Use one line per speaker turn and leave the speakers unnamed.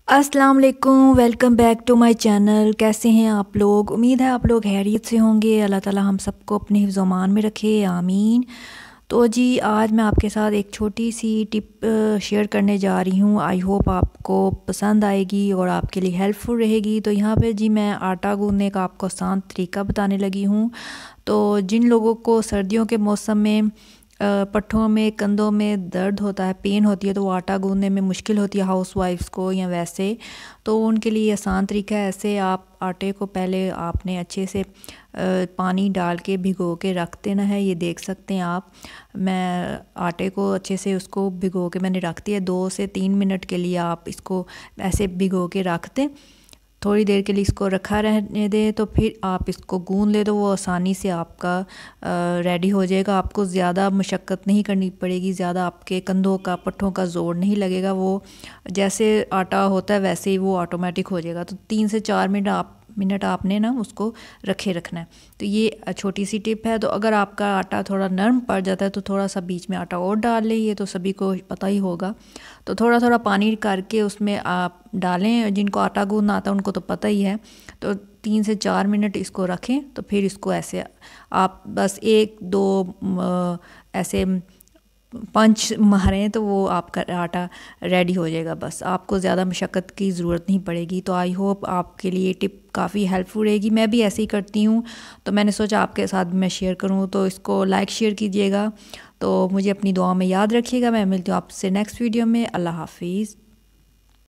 अस्सलाम वालेकुम, welcome back to my channel. कैसे हैं आप लोग? उम्मीद है आप लोग खैरियत से होंगे। अल्लाह ताला हम सबको अपने हिफ्ज़-ओ-मान में रखे, आमीन। तो जी आज मैं आपके साथ एक छोटी सी टिप शेयर करने जा रही हूँ। आई होप आपको पसंद आएगी और आपके लिए हेल्पफुल रहेगी। तो यहाँ पे जी मैं आटा गूँथने का आपको आसान तरीका बताने लगी हूँ। तो जिन लोगों को सर्दियों के मौसम में पट्ठों में, कंधों में दर्द होता है, पेन होती है, तो वो आटा गूँथने में मुश्किल होती है हाउस वाइफ्स को या वैसे, तो उनके लिए आसान तरीका है। ऐसे आप आटे को पहले आपने अच्छे से पानी डाल के भिगो के रख देना है। ये देख सकते हैं आप, मैं आटे को अच्छे से उसको भिगो के मैंने रख दिया। 2 से 3 मिनट के लिए आप इसको ऐसे भिगो के रख दें। थोड़ी देर के लिए इसको रखा रहने दें, तो फिर आप इसको गूँथ ले, तो वो आसानी से आपका रेडी हो जाएगा। आपको ज़्यादा मशक्क़त नहीं करनी पड़ेगी, ज़्यादा आपके कंधों का, पट्ठों का ज़ोर नहीं लगेगा। वो जैसे आटा होता है वैसे ही वो ऑटोमेटिक हो जाएगा। तो 3 से 4 मिनट आपने ना उसको रखे रखना है। तो ये छोटी सी टिप है। तो अगर आपका आटा थोड़ा नरम पड़ जाता है तो थोड़ा सा बीच में आटा और डाल लें, ये तो सभी को पता ही होगा। तो थोड़ा थोड़ा पानी करके उसमें आप डालें। जिनको आटा गूँथना आता है उनको तो पता ही है। तो 3 से 4 मिनट इसको रखें, तो फिर इसको ऐसे आप बस 1-2 ऐसे पंच मारें तो वो आपका आटा रेडी हो जाएगा। बस आपको ज़्यादा मशक्क़त की ज़रूरत नहीं पड़ेगी। तो आई होप आपके लिए टिप काफ़ी हेल्पफुल रहेगी। मैं भी ऐसे ही करती हूँ, तो मैंने सोचा आपके साथ मैं शेयर करूँ। तो इसको लाइक शेयर कीजिएगा। तो मुझे अपनी दुआ में याद रखिएगा। मैं मिलती हूँ आपसे नेक्स्ट वीडियो में। अल्लाह हाफिज़।